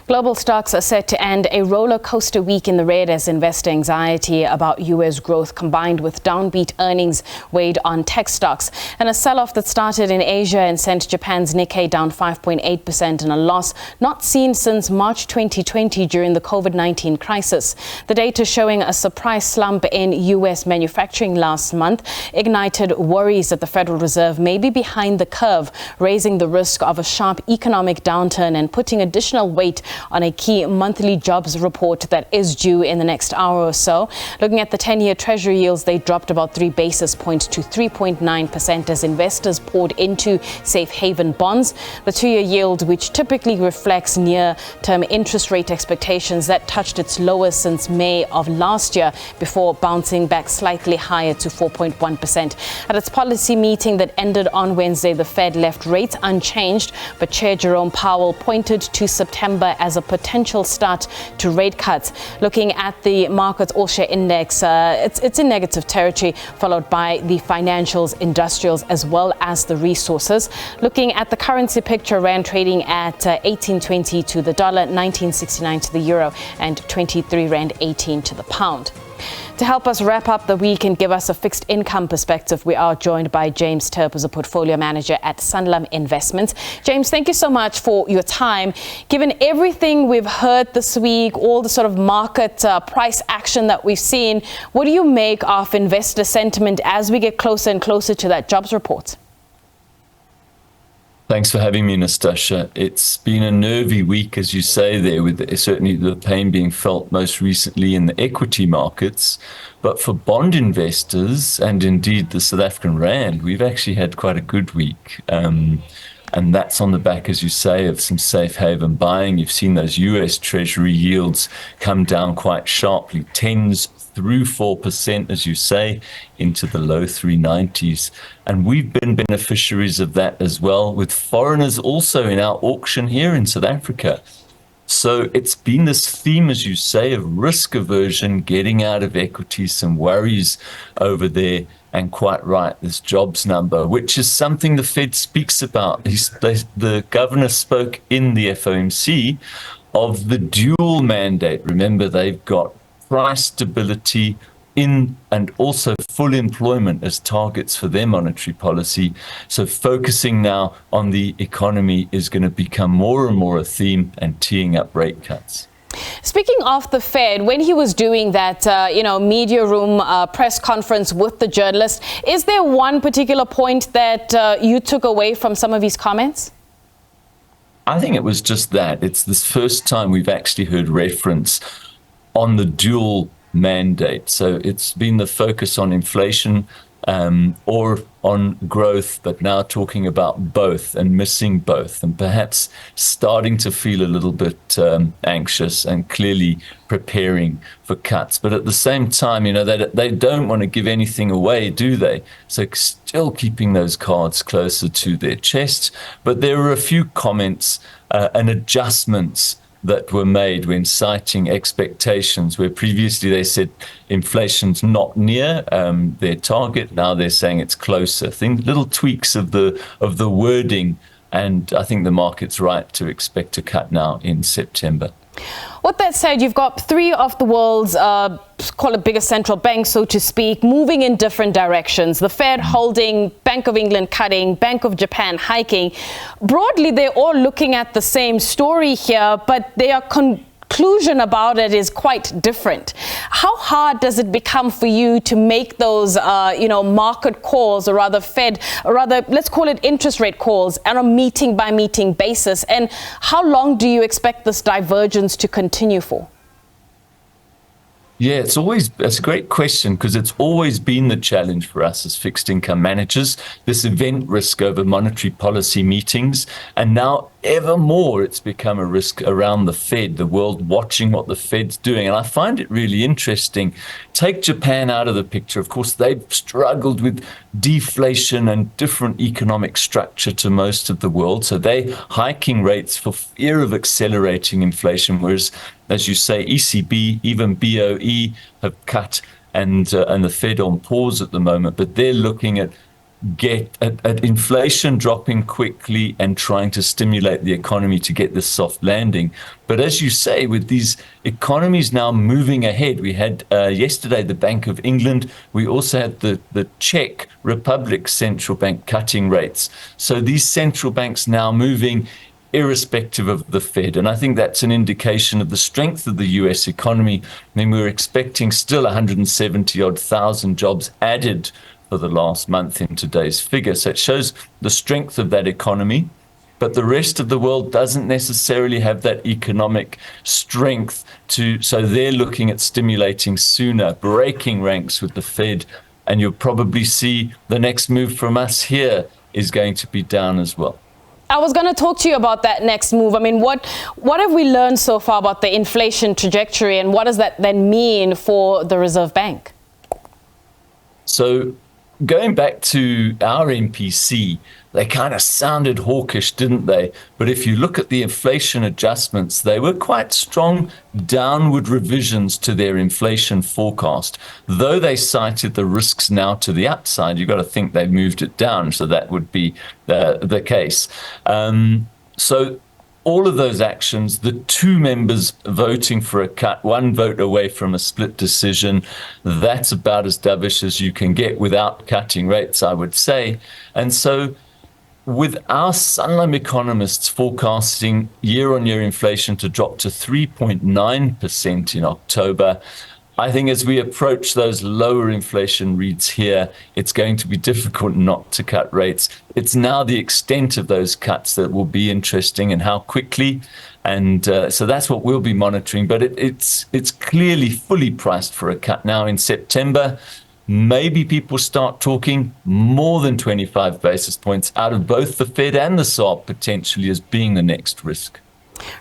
Global stocks are set to end a roller coaster week in the red as investor anxiety about U.S. growth combined with downbeat earnings weighed on tech stocks. And a sell-off that started in Asia and sent Japan's Nikkei down 5.8% in a loss not seen since March 2020 during the COVID-19 crisis. The data showing a surprise slump in U.S. manufacturing last month ignited worries that the Federal Reserve may be behind the curve, raising the risk of a sharp economic downturn and putting additional weight on a key monthly jobs report that is due in the next hour or so. Looking at the 10-year Treasury yields, they dropped about 3 basis points to 3.9% as investors poured into safe haven bonds. The 2-year yield, which typically reflects near-term interest rate expectations, that touched its lowest since May of last year before bouncing back slightly higher to 4.1%. At its policy meeting that ended on Wednesday, the Fed left rates unchanged, but Chair Jerome Powell pointed to September as a potential start to rate cuts. Looking at the market's all-share index, it's in negative territory, followed by the financials, industrials, as well as the resources. Looking at the currency picture, Rand trading at 18.20 to the dollar, 19.69 to the euro, and 23 Rand 18 to the pound. To help us wrap up the week and give us a fixed income perspective, we are joined by James Turp, who's a portfolio manager at Sanlam Investments. James, thank you so much for your time. Given everything we've heard this week, all the sort of market price action that we've seen, what do you make of investor sentiment as we get closer and closer to that jobs report? Thanks for having me, Nastasha. It's been a nervy week, as you say there, with certainly the pain being felt most recently in the equity markets. But for bond investors, and indeed the South African Rand, we've actually had quite a good week. And that's on the back, as you say, of some safe haven buying. You've seen those US Treasury yields come down quite sharply, 10s through 4%, as you say, into the low 390s. And we've been beneficiaries of that as well, with foreigners also in our auction here in South Africa. So it's been this theme, as you say, of risk aversion, getting out of equities, some worries over there. And quite right, this jobs number, which is something the Fed speaks about. The governor spoke in the FOMC of the dual mandate. Remember, they've got price stability in and also full employment as targets for their monetary policy. So focusing now on the economy is going to become more and more a theme, and teeing up rate cuts. Speaking of the Fed, when he was doing that, media room press conference with the journalists, is there one particular point that you took away from some of his comments? I think it was just that. It's this first time we've actually heard reference on the dual mandate. So it's been the focus on inflation or on growth, but now talking about both and missing both, and perhaps starting to feel a little bit anxious and clearly preparing for cuts. But at the same time, they don't want to give anything away, do they? So still keeping those cards closer to their chest. But there were a few comments and adjustments that were made when citing expectations, where previously they said inflation's not near their target. Now they're saying it's closer. Little tweaks of the wording, and I think the market's right to expect a cut now in September. With that said, you've got three of the world's, call it biggest central banks, so to speak, moving in different directions. The Fed holding, Bank of England cutting, Bank of Japan hiking. Broadly, they're all looking at the same story here, but they are conclusion about it is quite different. How hard does it become for you to make those, market calls, or rather let's call it interest rate calls, on a meeting by meeting basis? And how long do you expect this divergence to continue for? Yeah, it's a great question, because it's always been the challenge for us as fixed income managers, this event risk over monetary policy meetings. And now ever more, it's become a risk around the Fed, the world watching what the Fed's doing. And I find it really interesting. Take Japan out of the picture. Of course, they've struggled with deflation and different economic structure to most of the world. So they're hiking rates for fear of accelerating inflation, whereas, as you say, ECB, even BOE have cut, and the Fed on pause at the moment. But they're looking at get at inflation dropping quickly and trying to stimulate the economy to get this soft landing. But as you say, with these economies now moving ahead, we had yesterday the Bank of England. We also had the Czech Republic Central Bank cutting rates. So these central banks now moving irrespective of the Fed. And I think that's an indication of the strength of the US economy. I mean, we're expecting still 170-odd thousand jobs added for the last month in today's figure. So it shows the strength of that economy. But the rest of the world doesn't necessarily have that economic strength so they're looking at stimulating sooner, breaking ranks with the Fed. And you'll probably see the next move from us here is going to be down as well. I was going to talk to you about that next move. I mean, what have we learned so far about the inflation trajectory, and what does that then mean for the Reserve Bank? So going back to our MPC, they kind of sounded hawkish, didn't they? But if you look at the inflation adjustments, they were quite strong downward revisions to their inflation forecast. Though they cited the risks now to the upside, you've got to think they've moved it down. So that would be the case. So all of those actions, the two members voting for a cut, one vote away from a split decision, that's about as dovish as you can get without cutting rates, I would say. And so with our Sanlam economists forecasting year-on-year inflation to drop to 3.9% in October, I think as we approach those lower inflation reads here, it's going to be difficult not to cut rates. It's now the extent of those cuts that will be interesting and how quickly. And so that's what we'll be monitoring. But it's clearly fully priced for a cut now in September. Maybe people start talking more than 25 basis points out of both the Fed and the SARB potentially as being the next risk.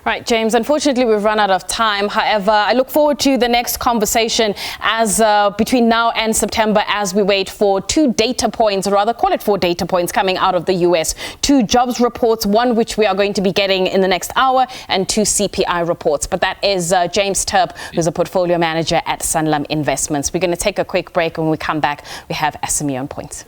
Right, James, unfortunately, we've run out of time. However, I look forward to the next conversation as between now and September as we wait for two data points, or rather call it 4 data points coming out of the US. 2 jobs reports, one which we are going to be getting in the next hour, and 2 CPI reports. But that is James Turp, who's a portfolio manager at Sanlam Investments. We're going to take a quick break. When we come back, we have SME on Point.